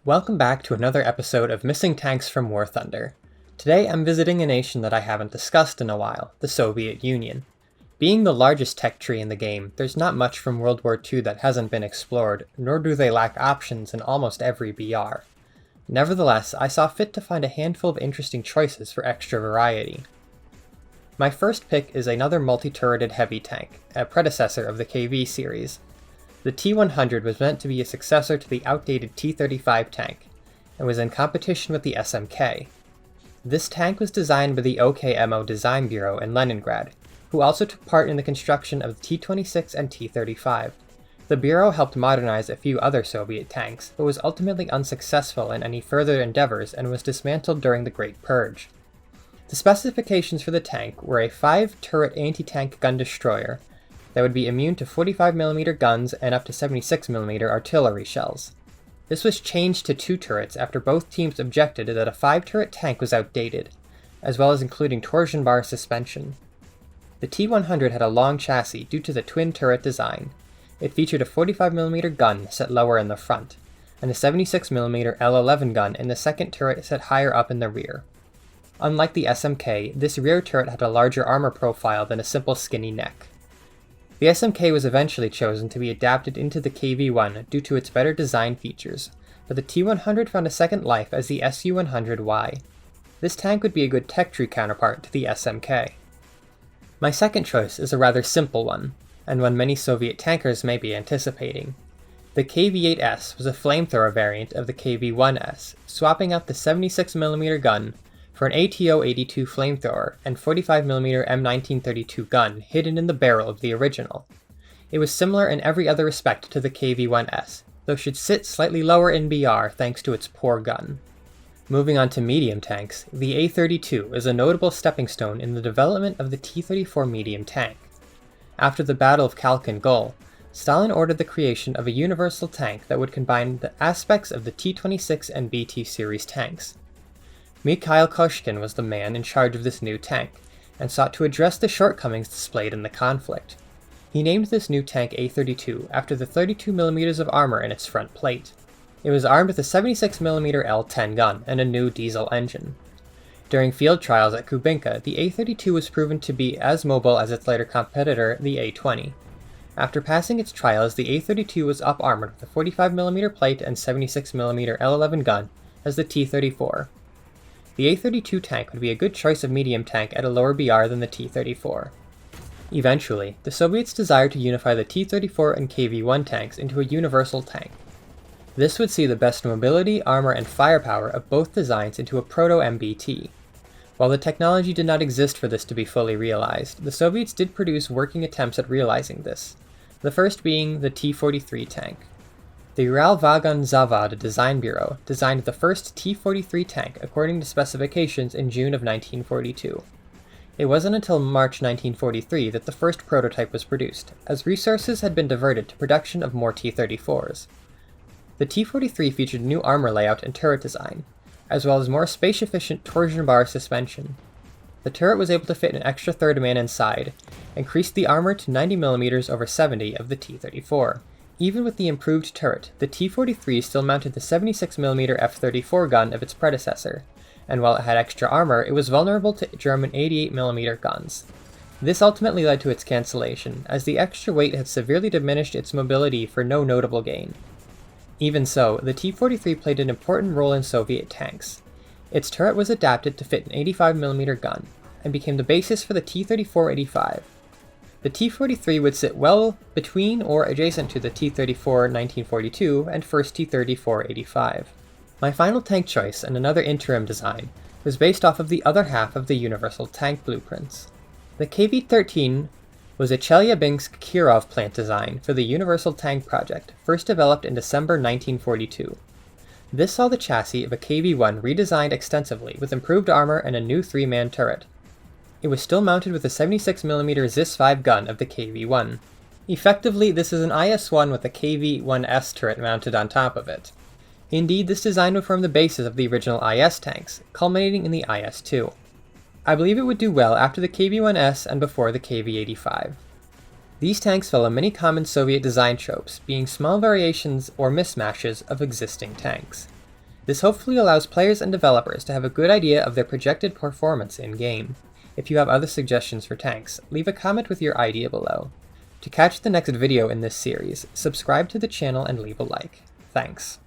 Welcome back to another episode of Missing Tanks from War Thunder. Today I'm visiting a nation that I haven't discussed in a while, the Soviet Union. Being the largest tech tree in the game, there's not much from World War II that hasn't been explored, nor do they lack options in almost every BR. Nevertheless, I saw fit to find a handful of interesting choices for extra variety. My first pick is another multi-turreted heavy tank, a predecessor of the KV series. The T-100 was meant to be a successor to the outdated T-35 tank, and was in competition with the SMK. This tank was designed by the OKMO Design Bureau in Leningrad, who also took part in the construction of the T-26 and T-35. The Bureau helped modernize a few other Soviet tanks, but was ultimately unsuccessful in any further endeavors and was dismantled during the Great Purge. The specifications for the tank were a 5-turret anti-tank gun destroyer that would be immune to 45mm guns and up to 76mm artillery shells. This was changed to 2 turrets after both teams objected that a 5-turret tank was outdated, as well as including torsion bar suspension. The T-100 had a long chassis due to the twin turret design. It featured a 45mm gun set lower in the front, and a 76mm L11 gun in the second turret set higher up in the rear. Unlike the SMK, this rear turret had a larger armor profile than a simple skinny neck. The SMK was eventually chosen to be adapted into the KV-1 due to its better design features, but the T-100 found a second life as the Su-100Y. This tank would be a good tech tree counterpart to the SMK. My second choice is a rather simple one, and one many Soviet tankers may be anticipating. The KV-8S was a flamethrower variant of the KV-1S, swapping out the 76mm gun for an ATO-82 flamethrower and 45mm M1932 gun hidden in the barrel of the original. It was similar in every other respect to the KV-1S, though should sit slightly lower in BR thanks to its poor gun. Moving on to medium tanks, the A-32 is a notable stepping stone in the development of the T-34 medium tank. After the Battle of Khalkhin Gol, Stalin ordered the creation of a universal tank that would combine the aspects of the T-26 and BT series tanks. Mikhail Koshkin was the man in charge of this new tank, and sought to address the shortcomings displayed in the conflict. He named this new tank A-32 after the 32mm of armor in its front plate. It was armed with a 76mm L-10 gun and a new diesel engine. During field trials at Kubinka, the A-32 was proven to be as mobile as its later competitor, the A-20. After passing its trials, the A-32 was up-armored with a 45mm plate and 76mm L-11 gun as the T-34. The A-32 tank would be a good choice of medium tank at a lower BR than the T-34. Eventually, the Soviets desired to unify the T-34 and KV-1 tanks into a universal tank. This would see the best mobility, armor, and firepower of both designs into a proto-MBT. While the technology did not exist for this to be fully realized, the Soviets did produce working attempts at realizing this, the first being the T-43 tank. The Uralvagon Zavod Design Bureau designed the first T-43 tank according to specifications in June of 1942. It wasn't until March 1943 that the first prototype was produced, as resources had been diverted to production of more T-34s. The T-43 featured new armor layout and turret design, as well as more space-efficient torsion bar suspension. The turret was able to fit an extra third man inside, increased the armor to 90mm over 70 of the T-34. Even with the improved turret, the T-43 still mounted the 76mm F-34 gun of its predecessor, and while it had extra armor, it was vulnerable to German 88mm guns. This ultimately led to its cancellation, as the extra weight had severely diminished its mobility for no notable gain. Even so, the T-43 played an important role in Soviet tanks. Its turret was adapted to fit an 85mm gun, and became the basis for the T-34-85. The T-43 would sit well between or adjacent to the T-34-1942 and first T-34-85. My final tank choice, and another interim design, was based off of the other half of the Universal Tank blueprints. The KV-13 was a Chelyabinsk-Kirov plant design for the Universal Tank project, first developed in December 1942. This saw the chassis of a KV-1 redesigned extensively with improved armor and a new 3-man turret. It was still mounted with a 76mm Zis-5 gun of the KV-1. Effectively, this is an IS-1 with a KV-1S turret mounted on top of it. Indeed, this design would form the basis of the original IS tanks, culminating in the IS-2. I believe it would do well after the KV-1S and before the KV-85. These tanks follow many common Soviet design tropes, being small variations or mismatches of existing tanks. This hopefully allows players and developers to have a good idea of their projected performance in-game. If you have other suggestions for tanks, leave a comment with your idea below. To catch the next video in this series, subscribe to the channel and leave a like. Thanks.